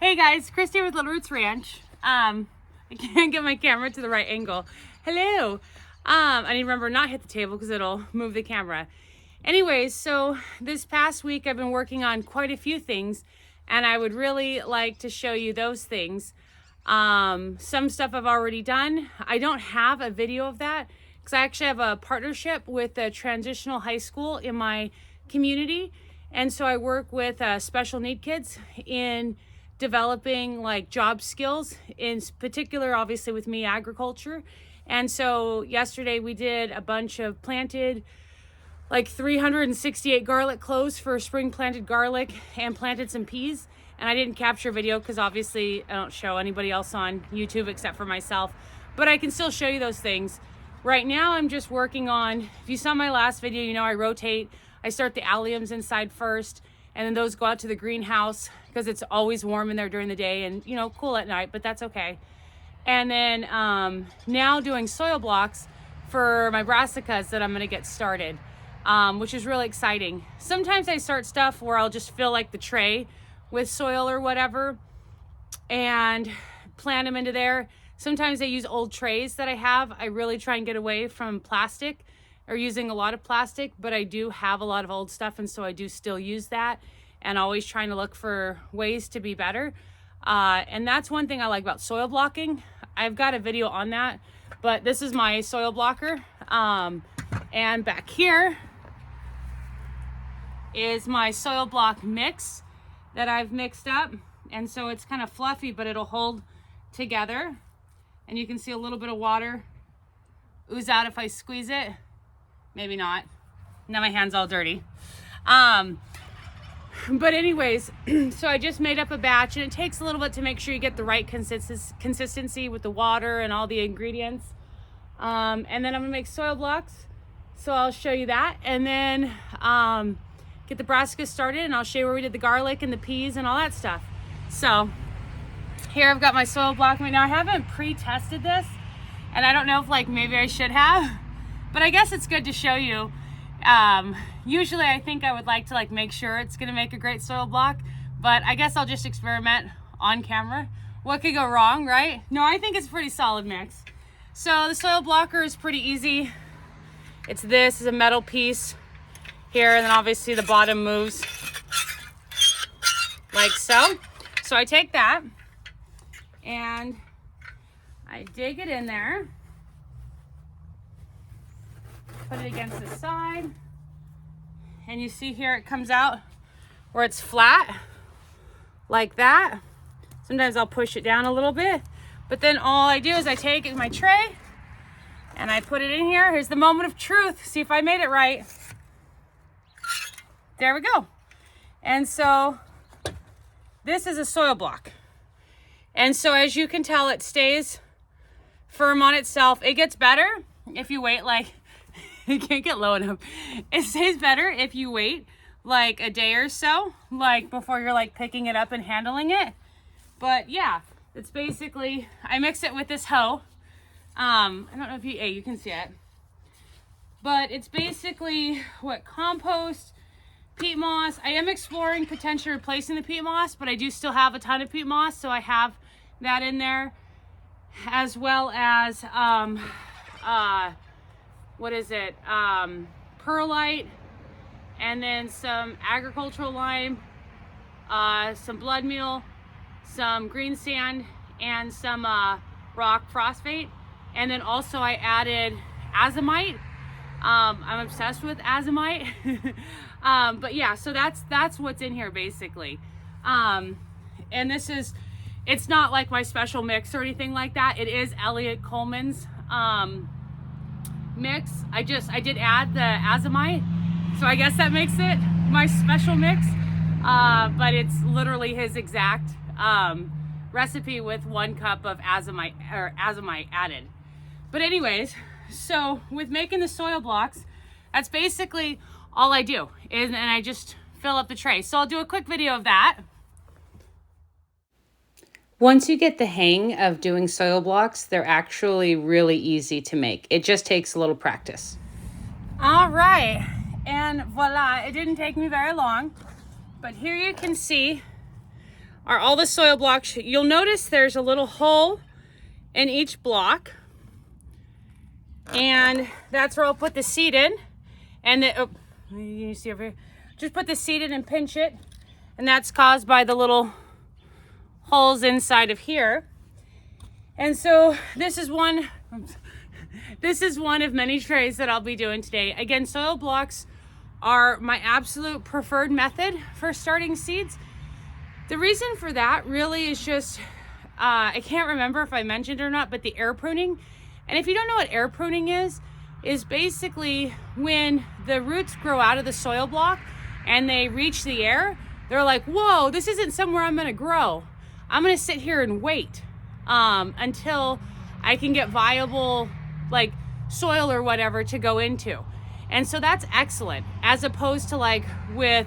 Hey guys, Christy with Little Roots Ranch. I can't get my camera to the right angle. Hello. I need to remember not hit the table because it'll move the camera. Anyways, so this past week I've been working on quite a few things, and I would really like to show you those things. Some stuff I've already done. I don't have a video of that because I actually have a partnership with a transitional high school in my community. And so I work with special need kids in developing like job skills, in particular, obviously with me, agriculture. And so yesterday we did a bunch of planted, like 368 garlic cloves for spring planted garlic, and planted some peas. And I didn't capture video because obviously I don't show anybody else on YouTube except for myself, but I can still show you those things. Right now I'm just working on, if you saw my last video, you know I rotate. I start the alliums inside first, and then those go out to the greenhouse because it's always warm in there during the day and, you know, cool at night, but that's okay. And then now doing soil blocks for my brassicas that I'm gonna get started, which is really exciting. Sometimes I start stuff where I'll just fill like the tray with soil or whatever and plant them into there. Sometimes I use old trays that I have. I really try and get away from plastic or using a lot of plastic, but I do have a lot of old stuff, and so I do still use that, and always trying to look for ways to be better. And that's one thing I like about soil blocking. I've got a video on that, but this is my soil blocker. And back here is my soil block mix that I've mixed up. And so it's kind of fluffy, but it'll hold together. And you can see a little bit of water ooze out if I squeeze it. Maybe not. Now my hand's all dirty. But anyways, so I just made up a batch, and it takes a little bit to make sure you get the right consistency with the water and all the ingredients. And then I'm gonna make soil blocks. So I'll show you that, and then get the brassicas started, and I'll show you where we did the garlic and the peas and all that stuff. So here I've got my soil block right now. I haven't pre-tested this, and I don't know if like maybe I should have, but I guess it's good to show you. Usually I think I would like to like make sure it's gonna make a great soil block, but I guess I'll just experiment on camera. What could go wrong, right? No, I think it's a pretty solid mix. So the soil blocker is pretty easy. This is a metal piece here, and then obviously the bottom moves like so. So I take that and I dig it in there, put it against the side, and you see here it comes out where it's flat like that. Sometimes I'll push it down a little bit, but then all I do is I take my tray and I put it in here. Here's the moment of truth. See if I made it right. There we go. And so this is a soil block. And so as you can tell, it stays firm on itself. It gets better if you wait like, you can't get low enough. It stays better if you wait like a day or so, like before you're like picking it up and handling it. But yeah, it's basically, I mix it with this hoe. I don't know if you can see it, but it's basically what, compost, peat moss. I am exploring potentially replacing the peat moss, but I do still have a ton of peat moss, so I have that in there, as well as perlite, and then some agricultural lime, some blood meal, some green sand, and some rock phosphate. And then also I added azomite. I'm obsessed with azomite. But yeah, so that's what's in here basically. And this is, it's not like my special mix or anything like that. It is Elliot Coleman's mix. I did add the azomite, so I guess that makes it my special mix. But it's literally his exact recipe with 1 cup of azomite added. But anyways, so with making the soil blocks, that's basically all I do, and I just fill up the tray. So I'll do a quick video of that. Once you get the hang of doing soil blocks, they're actually really easy to make. It just takes a little practice. All right, and voila, it didn't take me very long, but here you can see are all the soil blocks. You'll notice there's a little hole in each block, and that's where I'll put the seed in. And you see over here, just put the seed in and pinch it, and that's caused by the little holes inside of here. And so this is one of many trays that I'll be doing today. Again, soil blocks are my absolute preferred method for starting seeds. The reason for that really is just, I can't remember if I mentioned it or not, but the air pruning. And if you don't know what air pruning is basically when the roots grow out of the soil block and they reach the air, they're like, whoa, this isn't somewhere I'm gonna grow. I'm gonna sit here and wait until I can get viable like soil or whatever to go into. And so that's excellent, as opposed to like with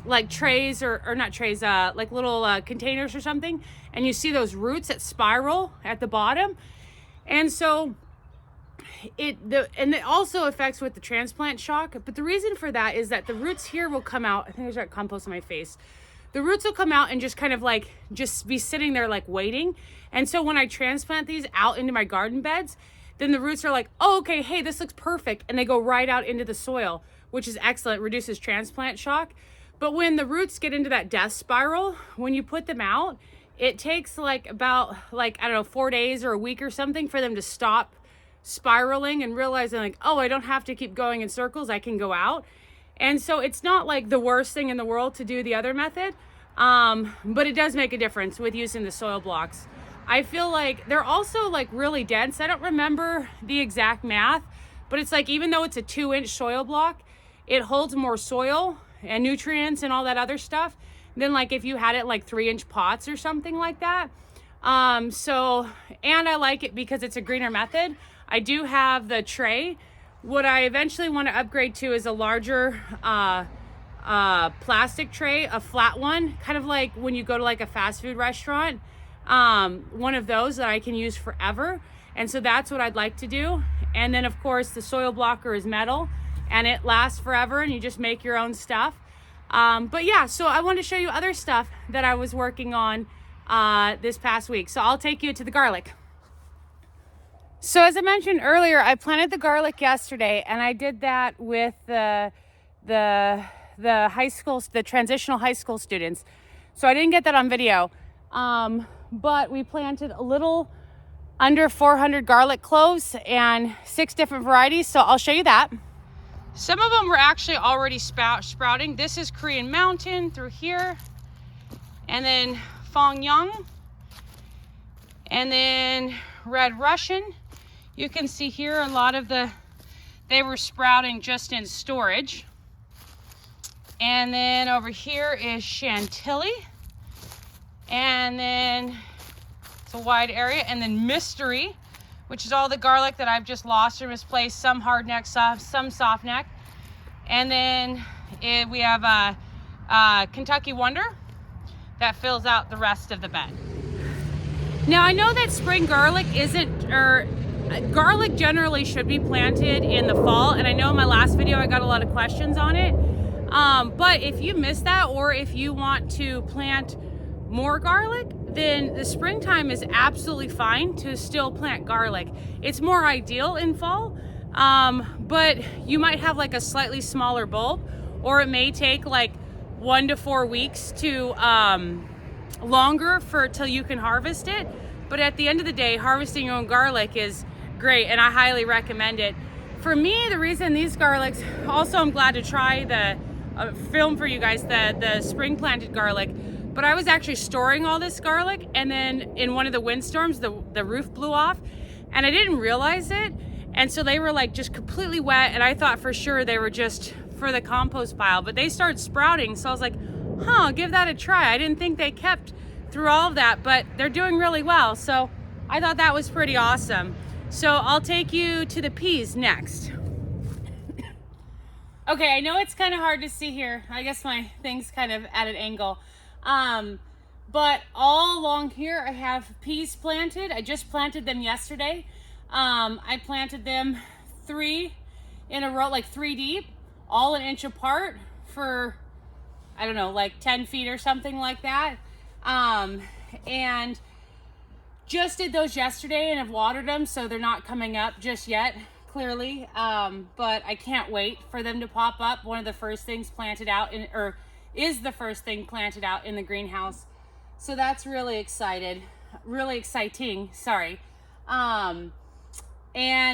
like trays or not trays, like little containers or something, and you see those roots that spiral at the bottom. And so it also affects with the transplant shock. But the reason for that is that the roots here will come out. I think there's that compost on my face. The roots will come out and just kind of like just be sitting there like waiting. And so when I transplant these out into my garden beds, then the roots are like, oh, okay, hey, this looks perfect. And they go right out into the soil, which is excellent, reduces transplant shock. But when the roots get into that death spiral, when you put them out, it takes like about like, I don't know, 4 days or a week or something for them to stop spiraling and realizing like, oh, I don't have to keep going in circles, I can go out. And so it's not like the worst thing in the world to do the other method, but it does make a difference with using the soil blocks. I feel like they're also like really dense. I don't remember the exact math, but it's like, even though it's a 2-inch soil block, it holds more soil and nutrients and all that other stuff than like if you had it like 3-inch pots or something like that. So, and I like it because it's a greener method. I do have the tray. What I eventually want to upgrade to is a larger plastic tray, a flat one, kind of like when you go to like a fast food restaurant, one of those that I can use forever. And so that's what I'd like to do. And then of course the soil blocker is metal and it lasts forever and you just make your own stuff. But yeah, so I want to show you other stuff that I was working on this past week. So I'll take you to the garlic. So as I mentioned earlier, I planted the garlic yesterday, and I did that with the high school, the transitional high school students. So I didn't get that on video, but we planted a little under 400 garlic cloves and 6 different varieties. So I'll show you that. Some of them were actually already sprouting. This is Korean Mountain through here, and then Fong Young, and then Red Russian. You can see here a lot of they were sprouting just in storage. And then over here is Chantilly. And then it's a wide area. And then Mystery, which is all the garlic that I've just lost or misplaced, some hard neck, some soft neck. And then we have Kentucky Wonder that fills out the rest of the bed. Now I know that spring garlic garlic generally should be planted in the fall, and I know in my last video I got a lot of questions on it. But if you missed that, or if you want to plant more garlic, then the springtime is absolutely fine to still plant garlic. It's more ideal in fall, but you might have like a slightly smaller bulb, or it may take like 1 to 4 weeks to longer till you can harvest it. But at the end of the day, harvesting your own garlic is great, and I highly recommend it. For me, the reason these garlics, also I'm glad to try the film for you guys, the spring planted garlic, but I was actually storing all this garlic, and then in one of the windstorms, the roof blew off, and I didn't realize it, and so they were like just completely wet, and I thought for sure they were just for the compost pile, but they started sprouting, so I was like, huh, I'll give that a try. I didn't think they kept through all of that, but they're doing really well, so I thought that was pretty awesome. So I'll take you to the peas next. Okay, I know it's kind of hard to see here. I guess my thing's kind of at an angle. But all along here I have peas planted. I just planted them yesterday. I planted them 3 in a row, like 3 deep, all an inch apart for, I don't know, like 10 feet or something like that. And just did those yesterday and have watered them, so they're not coming up just yet, clearly. But I can't wait for them to pop up. One of the first things planted out in, or is the first thing planted out in the greenhouse. So that's really exciting, sorry. And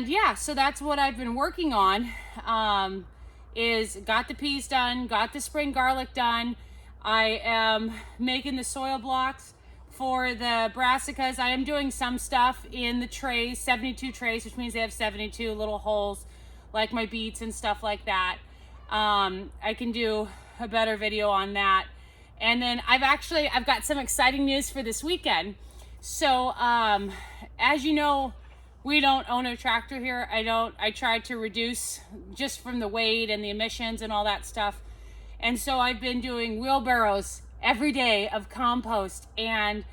yeah, so that's what I've been working on, is got the peas done, got the spring garlic done. I am making the soil blocks for the brassicas. I am doing some stuff in the trays, 72 trays, which means they have 72 little holes, like my beets and stuff like that. I can do a better video on that. And then I've got some exciting news for this weekend. So, as you know, we don't own a tractor here. I tried to reduce just from the weight and the emissions and all that stuff. And so I've been doing wheelbarrows every day of compost, and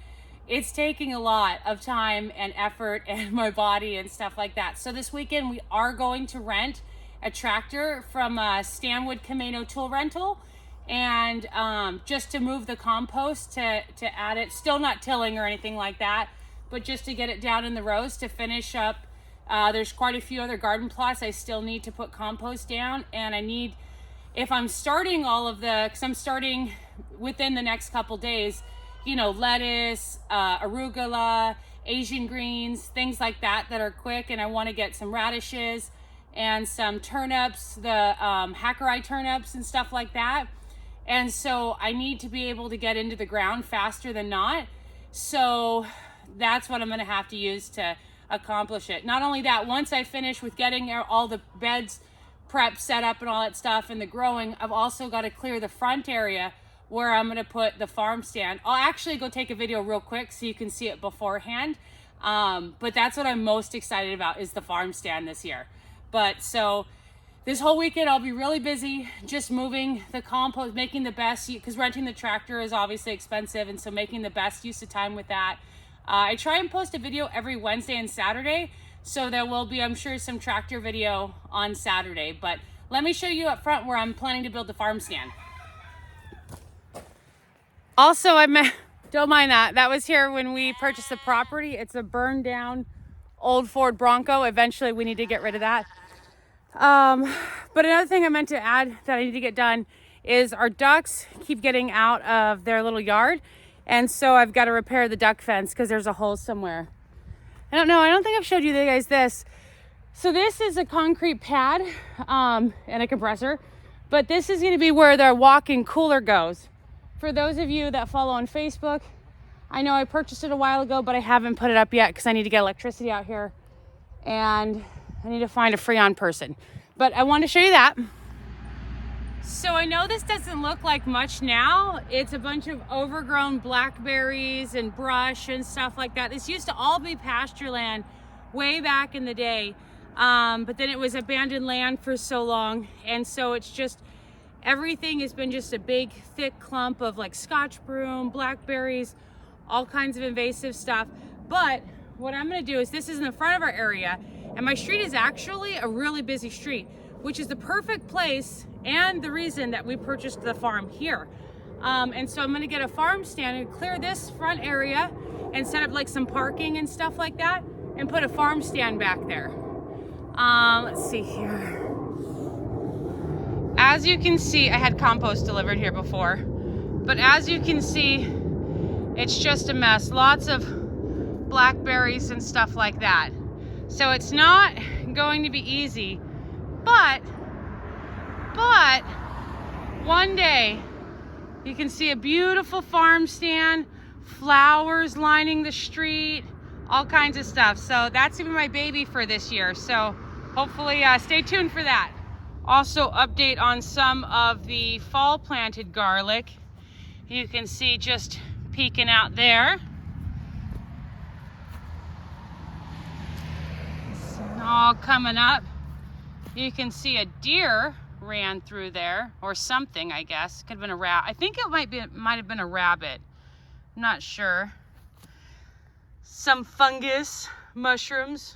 it's taking a lot of time and effort and my body and stuff like that. So this weekend we are going to rent a tractor from Stanwood Camino Tool Rental, and just to move the compost to add it, still not tilling or anything like that, but just to get it down in the rows to finish up. There's quite a few other garden plots I still need to put compost down, and I need, if I'm starting all of the, because I'm starting within the next couple days, you know, lettuce, arugula, Asian greens, things like that that are quick, and I want to get some radishes and some turnips, the hacker eye turnips and stuff like that. And so I need to be able to get into the ground faster than not. So that's what I'm going to have to use to accomplish it. Not only that, once I finish with getting all the beds prep set up and all that stuff and the growing, I've also got to clear the front area where I'm going to put the farm stand. I'll actually go take a video real quick so you can see it beforehand. But that's what I'm most excited about, is the farm stand this year. But so this whole weekend I'll be really busy just moving the compost, making the best, because renting the tractor is obviously expensive, and so making the best use of time with that. I try and post a video every Wednesday and Saturday, so there will be, I'm sure, some tractor video on Saturday. But let me show you up front where I'm planning to build the farm stand. Also, don't mind that. That was here when we purchased the property. It's a burned down old Ford Bronco. Eventually we need to get rid of that. But another thing I meant to add that I need to get done is our ducks keep getting out of their little yard. And so I've got to repair the duck fence because there's a hole somewhere. I don't know. I don't think I've showed you guys this. So this is a concrete pad, and a compressor, but this is going to be where their walk-in cooler goes. For those of you that follow on Facebook, I know I purchased it a while ago, but I haven't put it up yet because I need to get electricity out here, and I need to find a Freon person. But I want to show you that. So I know this doesn't look like much now. It's a bunch of overgrown blackberries and brush and stuff like that. This used to all be pasture land way back in the day. But then it was abandoned land for so long. And so it's just, everything has been just a big thick clump of like Scotch broom, blackberries, all kinds of invasive stuff. But what I'm gonna do is, this is in the front of our area, and my street is actually a really busy street, which is the perfect place and the reason that we purchased the farm here. And so I'm gonna get a farm stand and clear this front area and set up like some parking and stuff like that, and put a farm stand back there. Let's see here. As you can see, I had compost delivered here before, but as you can see, it's just a mess. Lots of blackberries and stuff like that. So it's not going to be easy, but one day you can see a beautiful farm stand, flowers lining the street, all kinds of stuff. So that's gonna be my baby for this year. So hopefully stay tuned for that. Also, update on some of the fall planted garlic. You can see just peeking out there. It's all coming up. You can see a deer ran through there, or something, I guess. Could have been a rat. I think it might have been a rabbit. I'm not sure. Some fungus, mushrooms.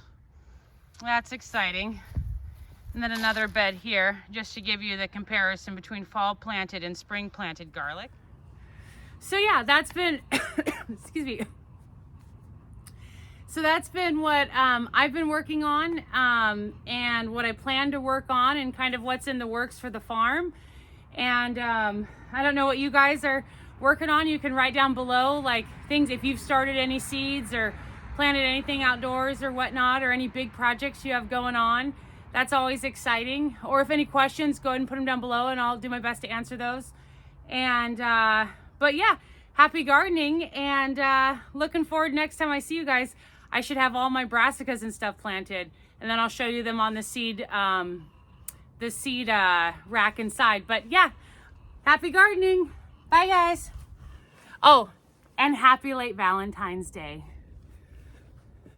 That's exciting. And then another bed here, just to give you the comparison between fall planted and spring planted garlic. So yeah, that's been, excuse me. So that's been what I've been working on and what I plan to work on and kind of what's in the works for the farm. And I don't know what you guys are working on. You can write down below like things, if you've started any seeds or planted anything outdoors or whatnot, or any big projects you have going on. That's always exciting. Or if any questions, go ahead and put them down below and I'll do my best to answer those. And but yeah, happy gardening, and looking forward next time I see you guys. I should have all my brassicas and stuff planted, and then I'll show you them on the seed rack inside. But yeah, happy gardening. Bye guys. Oh, and happy late Valentine's Day.